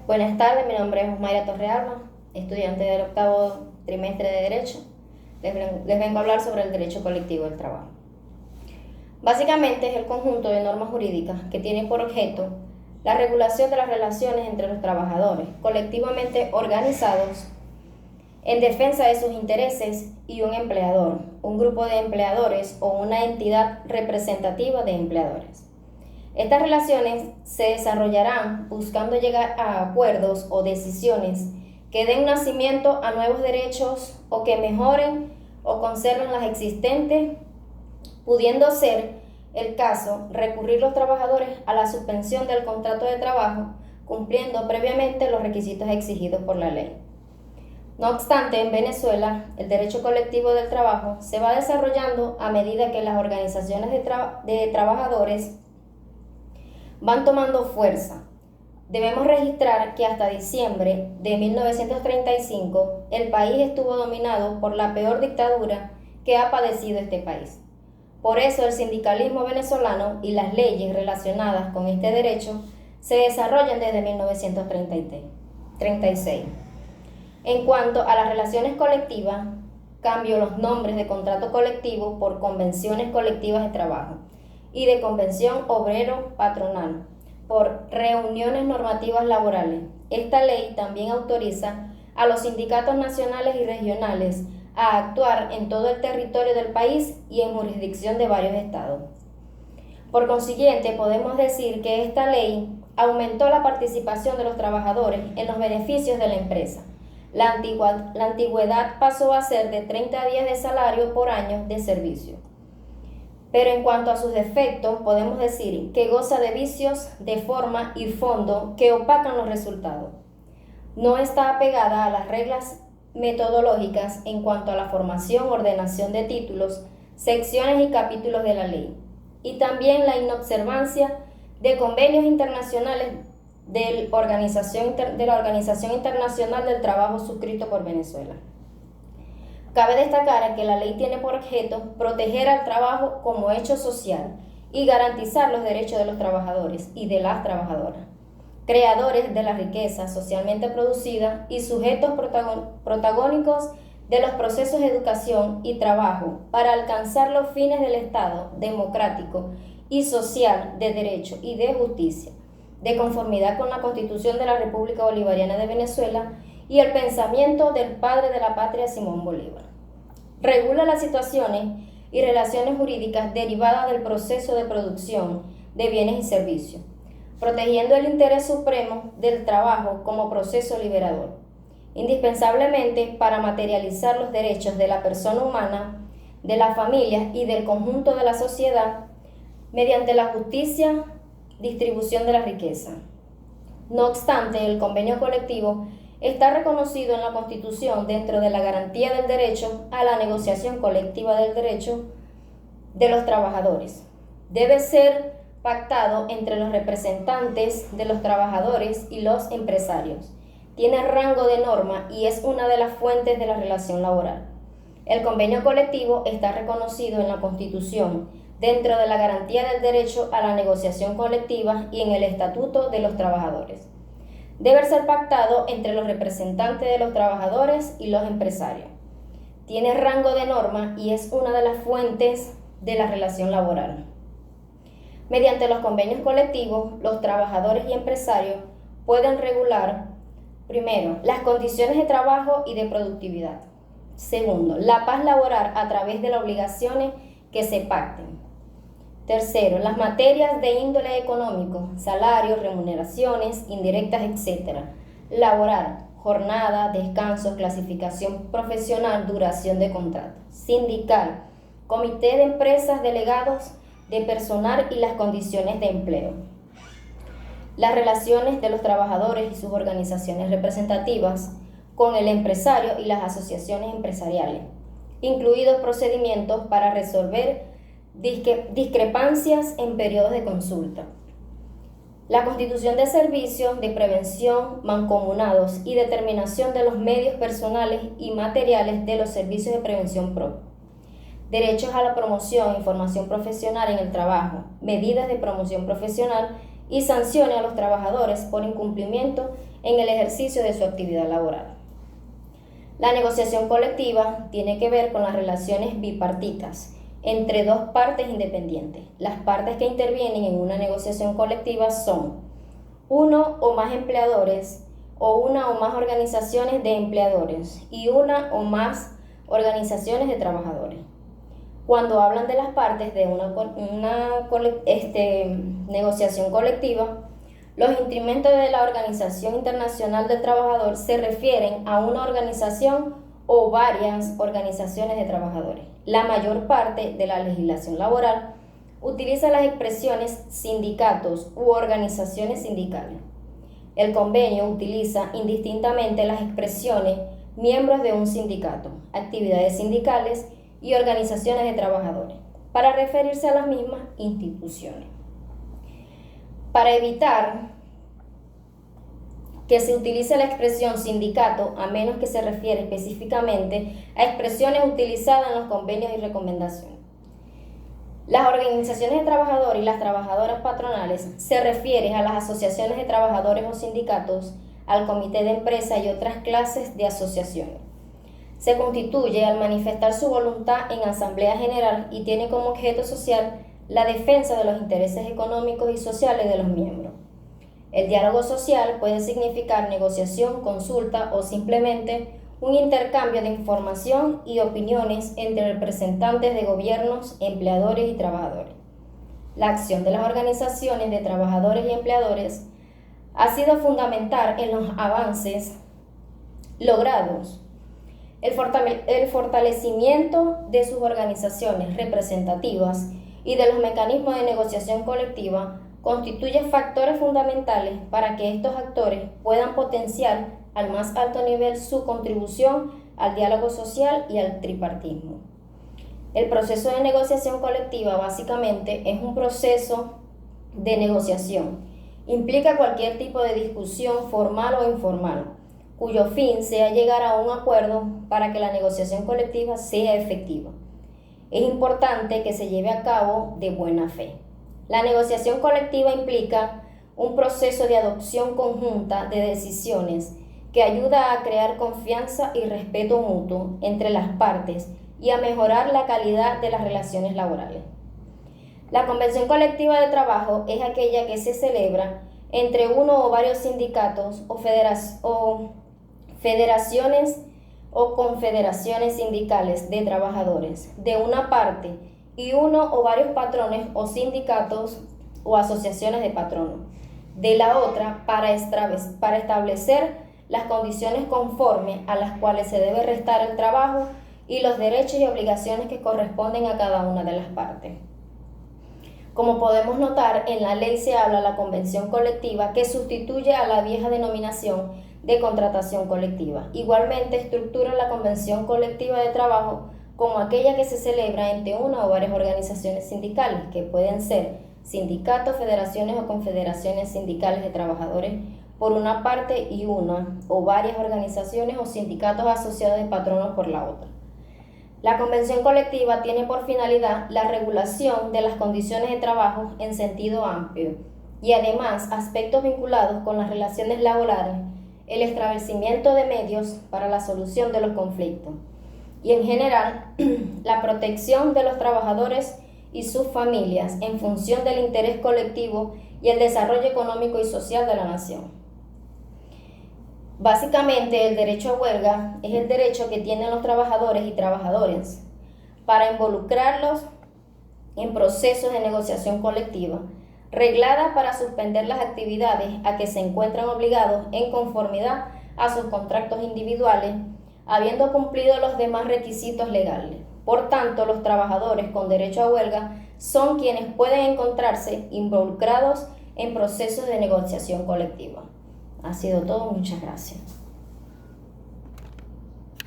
Buenas tardes, mi nombre es Osmayra Torrealba, estudiante del octavo trimestre de Derecho. Les vengo a hablar sobre el derecho colectivo del trabajo. Básicamente es el conjunto de normas jurídicas que tiene por objeto la regulación de las relaciones entre los trabajadores colectivamente organizados en defensa de sus intereses y un empleador, un grupo de empleadores o una entidad representativa de empleadores. Estas relaciones se desarrollarán buscando llegar a acuerdos o decisiones que den nacimiento a nuevos derechos o que mejoren o conserven las existentes, pudiendo ser el caso recurrir los trabajadores a la suspensión del contrato de trabajo, cumpliendo previamente los requisitos exigidos por la ley. No obstante, en Venezuela, el derecho colectivo del trabajo se va desarrollando a medida que las organizaciones de trabajadores van tomando fuerza. Debemos registrar que hasta diciembre de 1935 el país estuvo dominado por la peor dictadura que ha padecido este país. Por eso el sindicalismo venezolano y las leyes relacionadas con este derecho se desarrollan desde 1936. En cuanto a las relaciones colectivas, cambio los nombres de contrato colectivo por convenciones colectivas de trabajo y de convención obrero-patronal por reuniones normativas laborales. Esta ley también autoriza a los sindicatos nacionales y regionales a actuar en todo el territorio del país y en jurisdicción de varios estados. Por consiguiente, podemos decir que esta ley aumentó la participación de los trabajadores en los beneficios de la empresa. La antigüedad pasó a ser de 30 días de salario por año de servicio. Pero en cuanto a sus defectos, podemos decir que goza de vicios de forma y fondo que opacan los resultados. No está apegada a las reglas metodológicas en cuanto a la formación, ordenación de títulos, secciones y capítulos de la ley, y también la inobservancia de convenios internacionales de la Organización Internacional del Trabajo suscrito por Venezuela. Cabe destacar que la ley tiene por objeto proteger al trabajo como hecho social y garantizar los derechos de los trabajadores y de las trabajadoras, creadores de la riqueza socialmente producida y sujetos protagónicos de los procesos de educación y trabajo para alcanzar los fines del Estado democrático y social de derecho y de justicia, de conformidad con la Constitución de la República Bolivariana de Venezuela y el pensamiento del padre de la patria, Simón Bolívar. Regula las situaciones y relaciones jurídicas derivadas del proceso de producción de bienes y servicios, protegiendo el interés supremo del trabajo como proceso liberador, indispensablemente para materializar los derechos de la persona humana, de las familias y del conjunto de la sociedad mediante la justicia, distribución de la riqueza. No obstante, el convenio colectivo está reconocido en la Constitución dentro de la garantía del derecho a la negociación colectiva del derecho de los trabajadores. Debe ser pactado entre los representantes de los trabajadores y los empresarios. Tiene rango de norma y es una de las fuentes de la relación laboral. El convenio colectivo está reconocido en la Constitución dentro de la garantía del derecho a la negociación colectiva y en el Estatuto de los Trabajadores. Debe ser pactado entre los representantes de los trabajadores y los empresarios. Tiene rango de norma y es una de las fuentes de la relación laboral. Mediante los convenios colectivos, los trabajadores y empresarios pueden regular, primero, las condiciones de trabajo y de productividad. Segundo, la paz laboral a través de las obligaciones que se pacten. Tercero, las materias de índole económico, salarios, remuneraciones, indirectas, etc. Laboral, jornada, descanso, clasificación profesional, duración de contrato. Sindical, comité de empresas, delegados de personal y las condiciones de empleo. Las relaciones de los trabajadores y sus organizaciones representativas con el empresario y las asociaciones empresariales, incluidos procedimientos para resolver discrepancias en periodos de consulta. La constitución de servicios de prevención mancomunados y determinación de los medios personales y materiales de los servicios de prevención propia. Derechos a la promoción y formación profesional en el trabajo, medidas de promoción profesional y sancione a los trabajadores por incumplimiento en el ejercicio de su actividad laboral. La negociación colectiva tiene que ver con las relaciones bipartitas entre dos partes independientes. Las partes que intervienen en una negociación colectiva son uno o más empleadores o una o más organizaciones de empleadores y una o más organizaciones de trabajadores. Cuando hablan de las partes de una negociación colectiva, los instrumentos de la Organización Internacional del Trabajador se refieren a una organización o varias organizaciones de trabajadores. La mayor parte de la legislación laboral utiliza las expresiones sindicatos u organizaciones sindicales. El convenio utiliza indistintamente las expresiones miembros de un sindicato, actividades sindicales y organizaciones de trabajadores, para referirse a las mismas instituciones. Para evitar que se utilice la expresión sindicato, a menos que se refiere específicamente a expresiones utilizadas en los convenios y recomendaciones. Las organizaciones de trabajadores y las trabajadoras patronales se refieren a las asociaciones de trabajadores o sindicatos, al comité de empresa y otras clases de asociaciones. Se constituye al manifestar su voluntad en asamblea general y tiene como objeto social la defensa de los intereses económicos y sociales de los miembros. El diálogo social puede significar negociación, consulta o simplemente un intercambio de información y opiniones entre representantes de gobiernos, empleadores y trabajadores. La acción de las organizaciones de trabajadores y empleadores ha sido fundamental en los avances logrados. El fortalecimiento de sus organizaciones representativas y de los mecanismos de negociación colectiva constituye factores fundamentales para que estos actores puedan potenciar al más alto nivel su contribución al diálogo social y al tripartismo. El proceso de negociación colectiva básicamente es un proceso de negociación. Implica cualquier tipo de discusión formal o informal, cuyo fin sea llegar a un acuerdo para que la negociación colectiva sea efectiva. Es importante que se lleve a cabo de buena fe. La negociación colectiva implica un proceso de adopción conjunta de decisiones que ayuda a crear confianza y respeto mutuo entre las partes y a mejorar la calidad de las relaciones laborales. La convención colectiva de trabajo es aquella que se celebra entre uno o varios sindicatos o federaciones o confederaciones sindicales de trabajadores de una parte y uno o varios patrones o sindicatos o asociaciones de patronos de la otra para establecer las condiciones conformes a las cuales se debe restar el trabajo y los derechos y obligaciones que corresponden a cada una de las partes. Como podemos notar, en la ley se habla de la convención colectiva que sustituye a la vieja denominación de contratación colectiva. Igualmente estructura la convención colectiva de trabajo como aquella que se celebra entre una o varias organizaciones sindicales, que pueden ser sindicatos, federaciones o confederaciones sindicales de trabajadores por una parte y una o varias organizaciones o sindicatos asociados de patronos por la otra. La convención colectiva tiene por finalidad la regulación de las condiciones de trabajo en sentido amplio y además aspectos vinculados con las relaciones laborales, el establecimiento de medios para la solución de los conflictos y en general la protección de los trabajadores y sus familias en función del interés colectivo y el desarrollo económico y social de la nación. Básicamente, el derecho a huelga es el derecho que tienen los trabajadores y trabajadoras para involucrarlos en procesos de negociación colectiva, reglada para suspender las actividades a que se encuentran obligados en conformidad a sus contratos individuales, habiendo cumplido los demás requisitos legales. Por tanto, los trabajadores con derecho a huelga son quienes pueden encontrarse involucrados en procesos de negociación colectiva. Ha sido todo, muchas gracias.